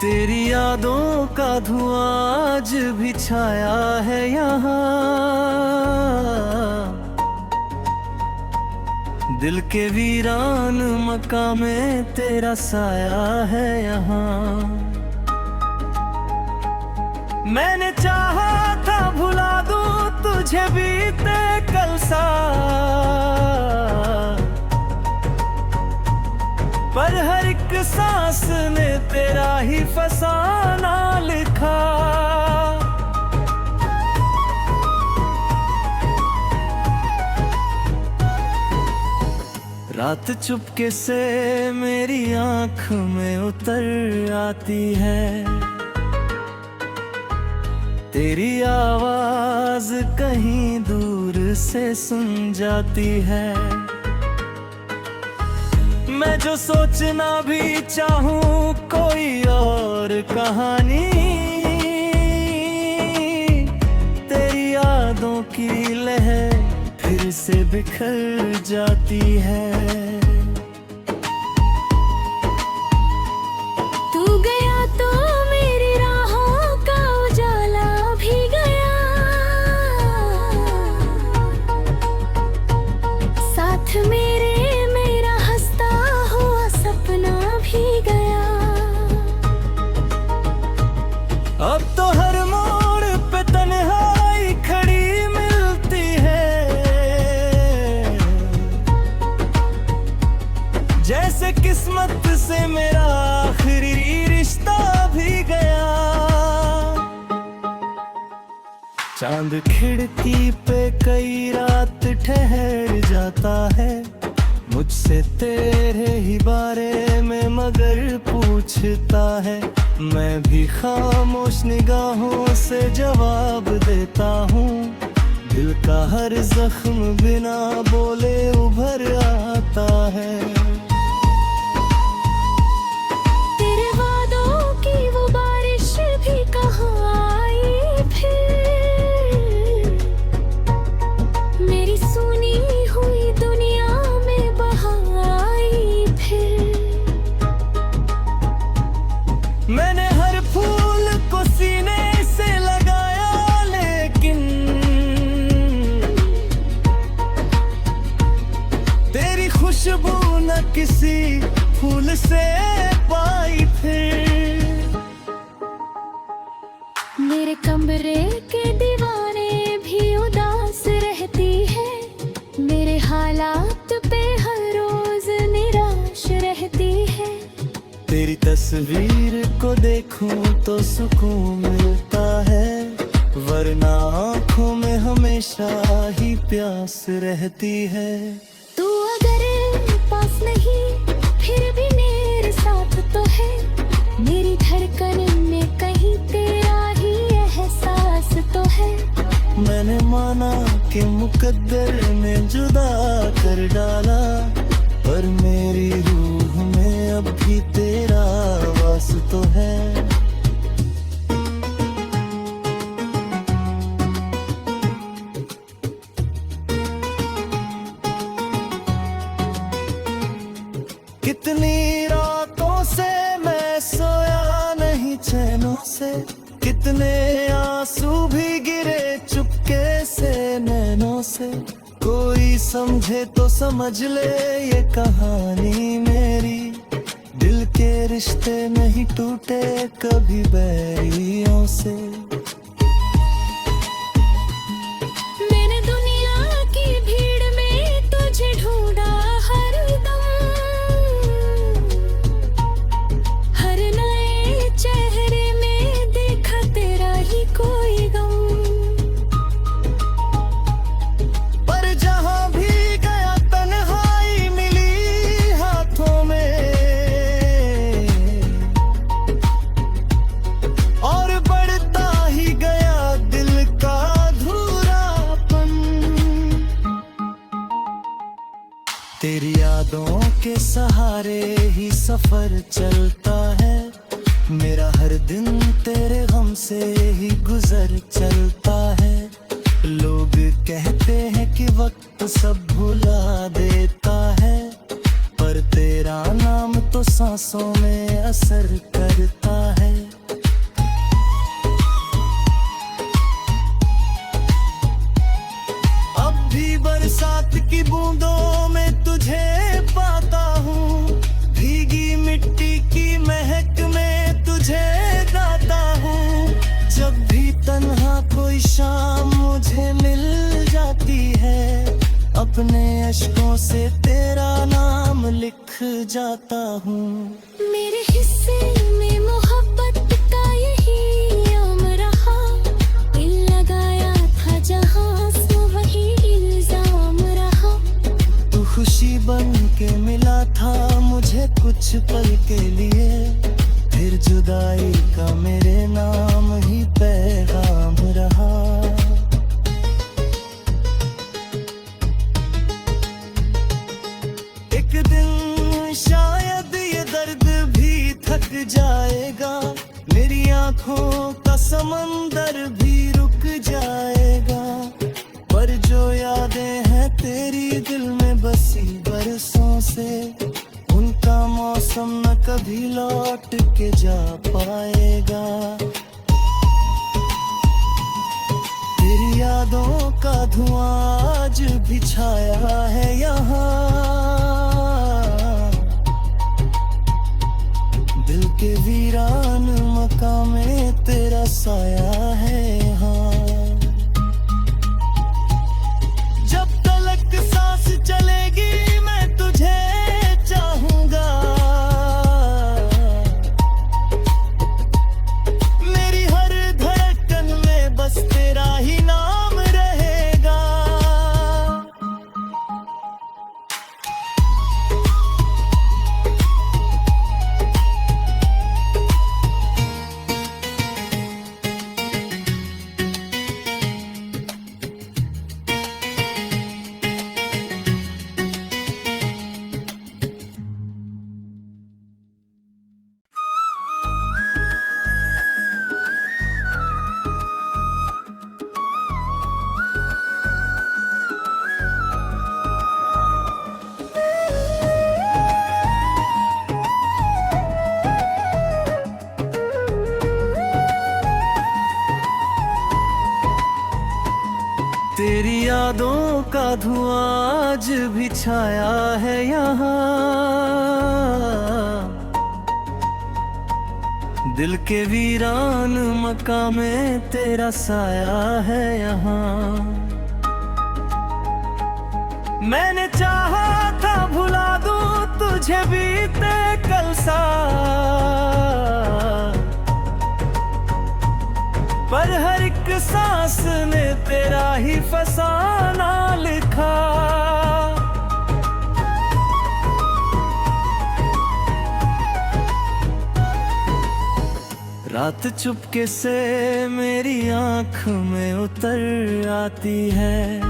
तेरी यादों का धुआं आज भी छाया है यहाँ, दिल के वीरान मकाम में तेरा साया है यहाँ। मैंने चाहा था भुला दूं तुझे बीते कल सा, पर हर एक सांस ने तेरा ही फसाना लिखा। रात चुपके से मेरी आँख में उतर आती है, तेरी आवाज कहीं दूर से सुन जाती है। मैं जो सोचना भी चाहूँ कोई और कहानी, तेरी यादों की लहर फिर से बिखर जाती है। तू गया तो मेरी राहों का उजाला भी गया, साथ मेरे मेरा हंसता हुआ सपना भी गया। अब तो हर मोड़ पे तन्हाई खड़ी मिलती है, जैसे किस्मत से मेरा आखिरी रिश्ता भी गया। चांद खिड़की पे कई रात ठहर जाता है, मुझसे तेरे ही बारे में मगर पूछता है। मैं भी खामोश निगाहों से जवाब देता हूँ, दिल का हर जख्म बिना बोले उभर आता है। तेरे वादों की वो बारिश भी कहाँ आई फिर, मेरी सुनी हुई दुनिया में बहार आई फिर। मैंने हर फूल को सीने से लगाया, लेकिन तेरी खुशबू न किसी फूल से पाई फिर। मेरे कमरे के दीवाने भी उदास रहती है, मेरे हालात पे हर रोज निराश रहती है। तेरी तस्वीर को देखूं तो सुकून मिलता है, वरना आँखों में हमेशा ही प्यास रहती है। तू अगर पास नहीं फिर भी मेरे साथ तो है, मेरी धड़कन में कहीं तेरा ही एहसास तो है। मैंने माना कि मुकद्दर ने जुदा कर डाला, पर मेरी रूह में अब भी तेरा वास तो है। कितनी रातों से मैं सोया नहीं चैनों से, कितने आंसू भी गिरे चुपके से नैनों से। कोई समझे तो समझ ले ये कहानी मेरी, दिल के रिश्ते नहीं टूटे कभी बैरियों से। मैंने दुनिया की भीड़ में तुझे ढूंढा हरदम, हर नए चेहरे में देखा तेरा ही कोई गम। पर जहां भी गया तन्हाई मिली हाथों में, और बढ़ता ही गया दिल का अधूरापन। तेरी यादों के सहारे ही सफर चलता है, मेरा हर दिन तेरे गम से ही गुजर चलता है। लोग कहते हैं कि वक्त सब भुला देता है, पर तेरा नाम तो सांस सांसों में असर करता है। अब भी बरसात की बूंदों में तुझे पाता हूँ, भीगी मिट्टी की महक में तुझे गाता हूँ। जब भी तन्हा कोई शाम मुझे मिल जाती है, अपने अश्कों से तेरा नाम लिख जाता हूँ। मेरे हिस्से में मोहब्बत का यही आम रहा, दिल लगाया था जहाँ सो वही इल्जाम रहा। तू खुशी बन के मिला था मुझे कुछ पल के लिए, फिर जुदाई का मेरे नाम ही पैगाम रहा। एक दिन शायद ये दर्द भी थक जाएगा, मेरी आंखों का समंदर भी रुक जाएगा। पर जो यादें हैं तेरी दिल में बसी बरसों से, उनका मौसम न कभी लौट के जा पाएगा। तेरी यादों का धुआं आज भी छाया है यहाँ, दिल के वीरान मकाम में तेरा साया है यहाँ। जब तलक सांस चलेगी मैं तुझे चाहूंगा, मेरी हर धड़कन में बस तेरा ही नाम रहेगा। तेरी यादों का धुआं आज भी छाया है यहाँ, दिल के वीरान मकाम में तेरा साया है यहाँ। मैंने चाहा था भुला दूं तुझे बीते कल सा, पर हर एक सांस ने तेरा ही फसाना लिखा। रात चुपके से मेरी आंख में उतर आती है,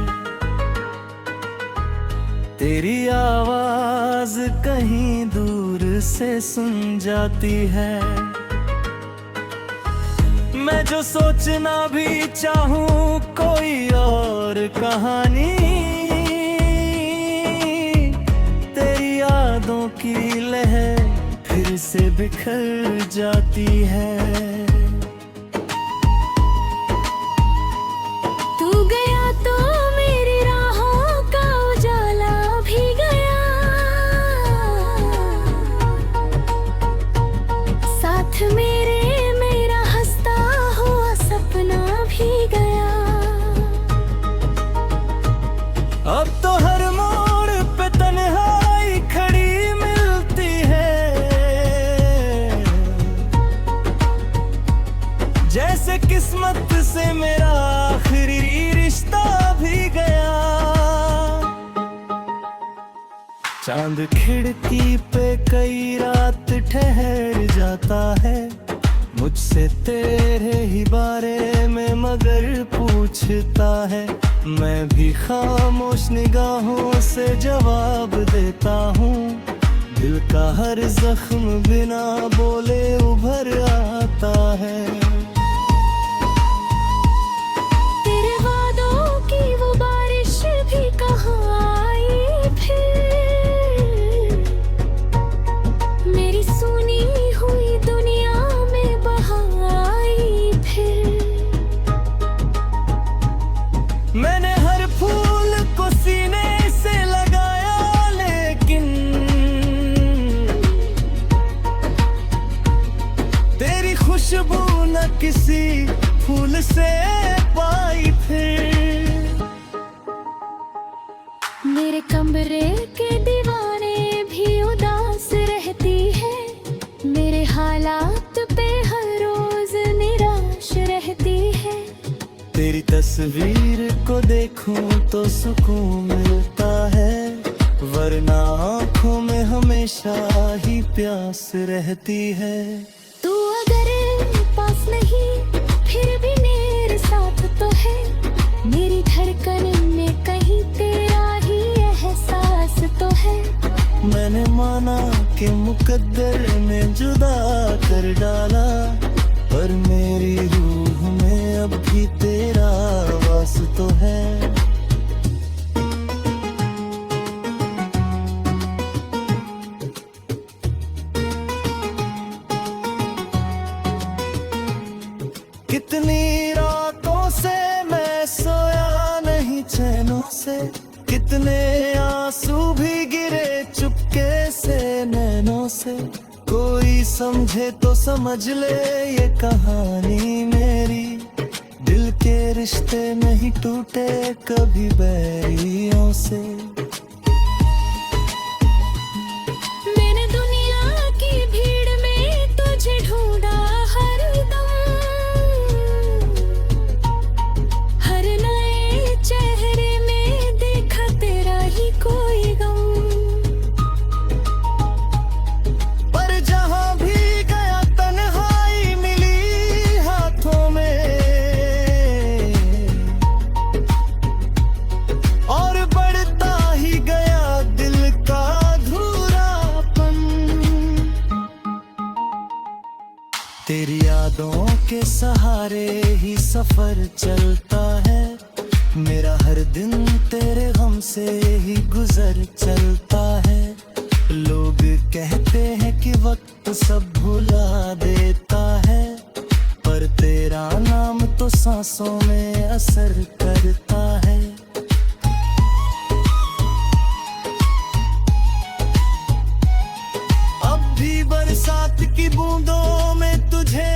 तेरी आवाज कहीं दूर से सुन जाती है। मैं जो सोचना भी चाहूँ कोई और कहानी, तेरी यादों की लहर फिर से बिखर जाती है। तू गया तो मेरी राहों का उजाला भी गया, साथ मेरे मेरा हंसता हुआ सपना भी गया। अब तो हर मोड़ पे तन्हाई खड़ी मिलती है, जैसे किस्मत से मेरा आखिरी रिश्ता भी गया। चांद खिड़की पे कई रात ठहर जाता है, मुझसे तेरे ही बारे में मगर पूछता है। मैं भी खामोश निगाहों से जवाब देता हूँ, दिल का हर जख्म बिना बोले उभर आता है। तेरे वादों की वो बारिश भी कहाँ आई फिर, मेरी कमरे के दीवाने भी उदास रहती है, मेरे हालात पे हर रोज निराश रहती है। तेरी तस्वीर को देखूं तो सुकून मिलता है, वरना आँखों में हमेशा ही प्यास रहती है। तू अगर पास नहीं फिर भी मेरे साथ तो है, मेरी धड़कन में कहीं तेरा ही एहसास तो है। मैंने माना कि मुकद्दर ने जुदा कर डाला, पर मेरी रूह में अब भी तेरा वास तो है। कितनी रातों से मैं सोया नहीं चैनों से, कितने आंसू भी गिरे चुपके से नैनों से। कोई समझे तो समझ ले ये कहानी मेरी, दिल के रिश्ते नहीं टूटे कभी बैरियों से। मैंने दुनिया की भीड़ में तुझे ढूंढा हरदम, हर नए चेहरे में देखा तेरा ही कोई गम। पर जहां भी गया तन्हाई मिली हाथों में, और बढ़ता ही गया दिल का अधूरापन। तेरी यादों के सहारे ही सफर चलता है, मेरा हर दिन तेरे गम से ही गुजर चलता है। लोग कहते हैं कि वक्त सब भुला देता है, पर तेरा नाम तो सांसों में असर करता है। अब भी बरसात की बूंदों में तुझे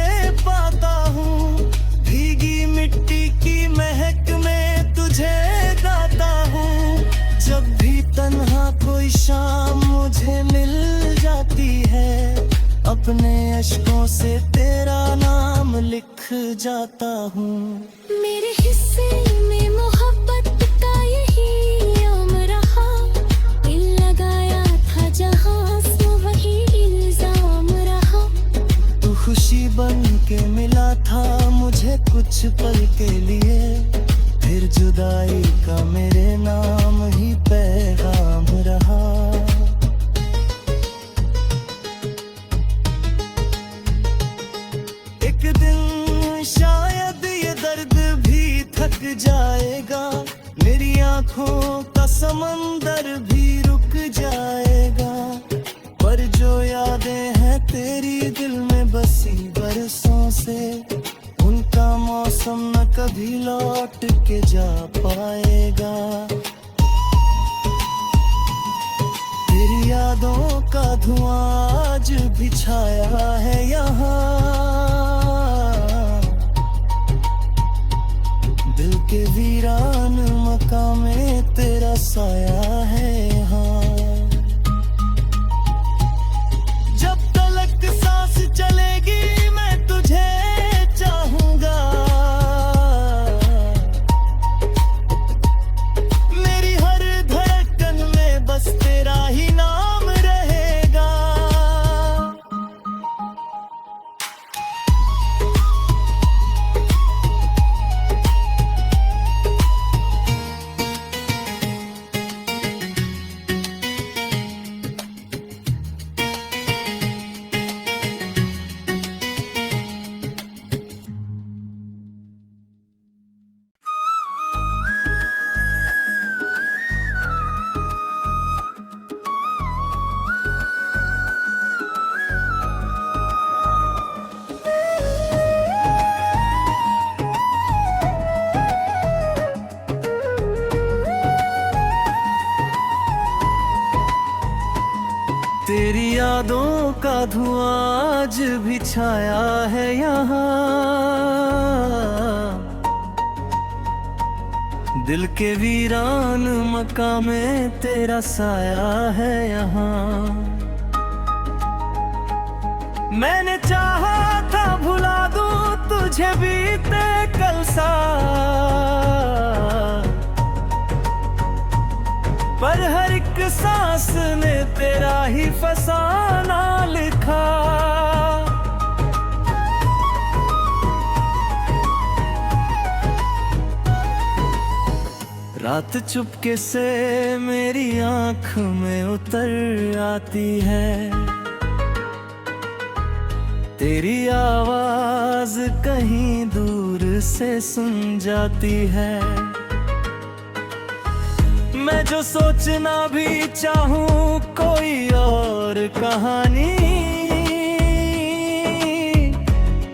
पाता हूँ, भीगी मिट्टी की महक में तुझे गाता हूँ। जब भी तन्हा कोई शाम मुझे मिल जाती है, अपने अश्कों से तेरा नाम लिख जाता हूँ। मेरे हिस्से में मोहब्बत का यही इल्जाम रहा, दिल लगाया था जहाँ सो वही इल्जाम रहा। तू खुशी बन के मिला था मुझे कुछ पल के लिए, फिर जुदाई का मेरे नाम ही पैगाम रहा। एक दिन शायद ये दर्द भी थक जाएगा, मेरी आंखों का समंदर भी रुक जाएगा। पर जो यादें हैं तेरी दिल में बसी बरसों से, उनका मौसम न कभी लौट के जा पाएगा। तेरी यादों का धुआं आज भी छाया है यहाँ, दिल के वीरान मकान में तेरा साया है यहाँ। जब तलक सांस चलेगी मैं तुझे चाहूंगा, मेरी हर धड़कन में बस तेरा ही नाम रहेगा। तेरी यादों का धुआं आज भी छाया है यहाँ, दिल के वीरान मकाम में तेरा साया है यहाँ। मैंने चाहा था भुला दूं तुझे बीते कल सा, पर हर एक सांस ने तेरा ही फसाना लिखा। रात चुपके से मेरी आँख में उतर आती है, तेरी आवाज कहीं दूर से सुन जाती है। मैं जो सोचना भी चाहूँ कोई और कहानी,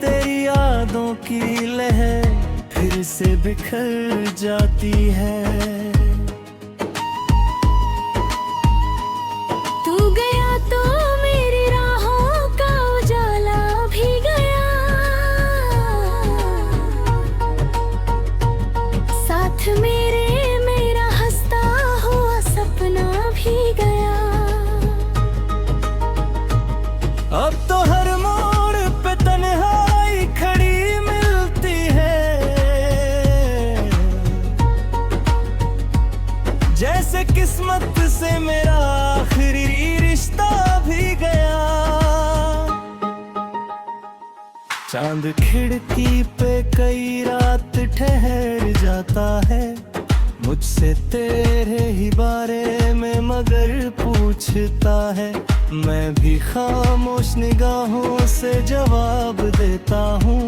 तेरी यादों की लहर फिर से बिखर जाती है। तू गया तो मेरी राहों का उजाला भी गया, साथ मेरे मेरा हंसता हुआ सपना भी गया। अब तो हर मोड़ पे तन्हाई खड़ी मिलती है, जैसे किस्मत से मेरा आखिरी रिश्ता भी गया। चांद खिड़की पे कई रात ठहर जाता है, मुझसे तेरे ही बारे में मगर पूछता है। मैं भी खामोश निगाहों से जवाब देता हूँ,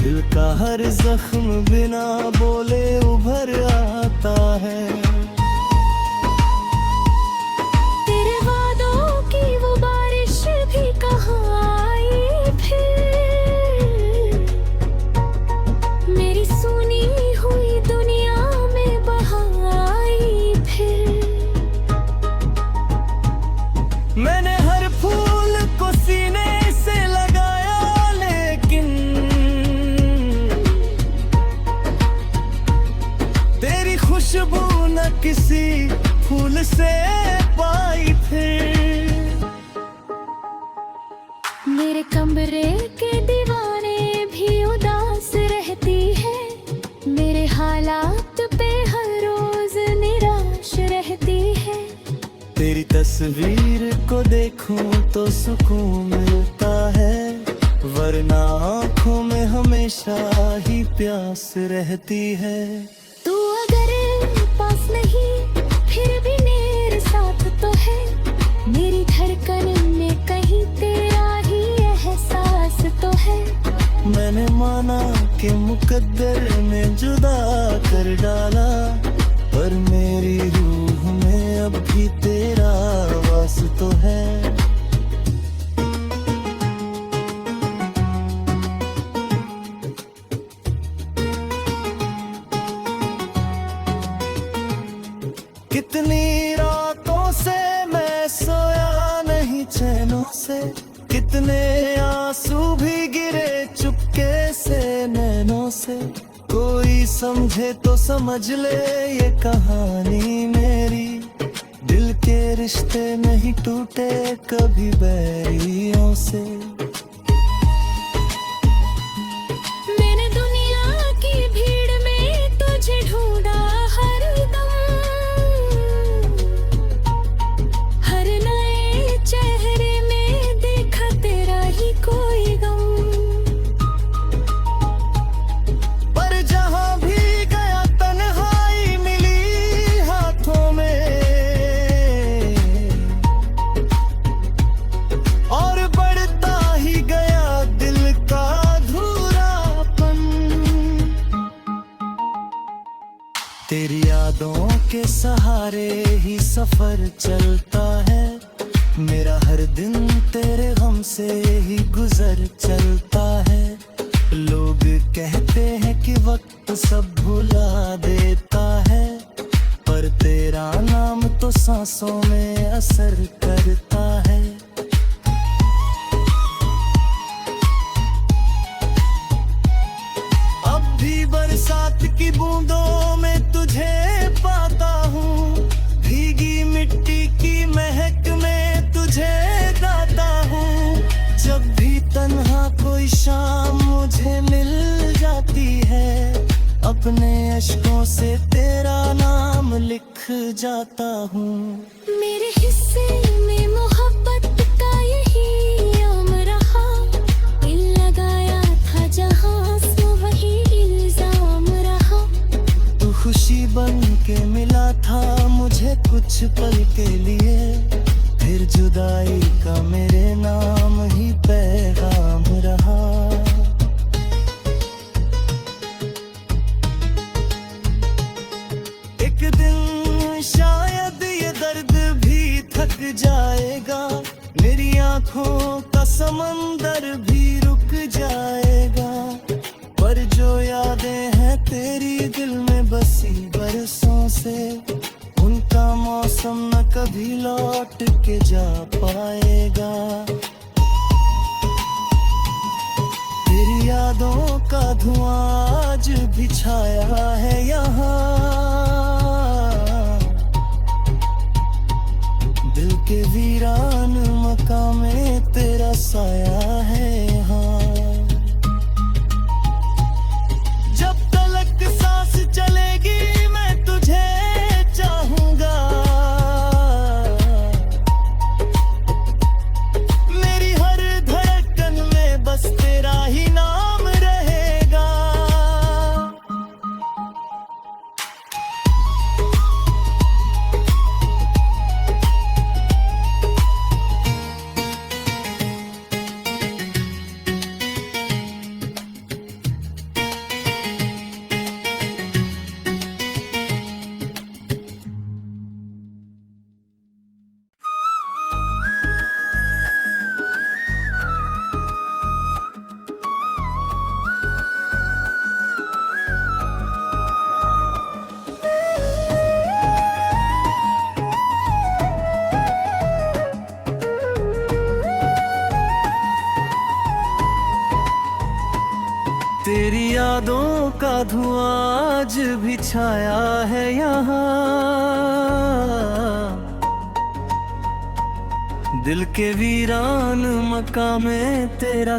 दिल का हर जख्म बिना बोले उभर आता है। तेरे वादों की वो बारिश भी कहाँ आई फिर, मेरी सुनी हुई दुनिया में बहार आई फिर। मैंने हर फूल को सीने से लगाया, लेकिन तेरी खुशबू न किसी फूल से पाई फिर। मेरे कमरे के दीवाने भी उदास रहती है, मेरे हालात पे हर रोज निराश रहती है। तेरी तस्वीर को देखूं तो सुकून मिलता है, वरना आँखों में हमेशा ही प्यास रहती है। तू अगर पास नहीं फिर भी मेरे साथ तो है, मेरी धड़कन में कहीं तेरा ही एहसास तो है। मैंने माना कि मुकद्दर ने जुदा कर डाला, पर मेरी रूह में अब भी तेरा वास तो है। कितनी रातों से मैं सोया नहीं चैनों से, कितने आंसू भी गिरे चुपके से नैनों से। कोई समझे तो समझ ले ये कहानी मेरी, दिल के रिश्ते नहीं टूटे कभी बैरियों से। मैंने दुनिया की भीड़ में तुझे ढूंढा हरदम, हर नए चेहरे में देखा तेरा ही कोई गम। पर जहां भी गया तन्हाई मिली हाथों में, और बढ़ता ही गया दिल का धूरापन। तेरी यादों के सहारे ही सफर चलता है, मेरा हर दिन तेरे गम से ही गुजर चलता है। लोग कहते हैं कि वक्त सब भुला देता है, पर तेरा नाम तो सांसों में असर करता है। अब भी बरसात की बूंदों में तुझे अपने अश्कों से तेरा नाम लिख जाता हूँ। मेरे हिस्से में मोहब्बत का यही इल्जाम रहा, दिल लगाया था जहाँ से वही इल्जाम रहा। तू खुशी बन के मिला था मुझे कुछ पल के लिए, फिर जुदाई का मेरे नाम ही पैगाम रहा। एक दिन शायद ये दर्द भी थक जाएगा, मेरी आंखों का समंदर भी रुक जाएगा, पर जो यादें हैं तेरी दिल में बसी बरसों से, उनका मौसम न कभी लौट के जा पाएगा। तेरी यादों का धुआं आज भी छाया है यहाँ, दिल के वीरान मकान में तेरा साया है यहाँ। जब तलक सांस चलेगी मैं तुझे चाहूंगा, मेरी हर धड़कन में बस तेरा ही नाम रहेगा। तेरी यादों का धुआं आज भी छाया है यहाँ, दिल के वीरान मकान में तेरा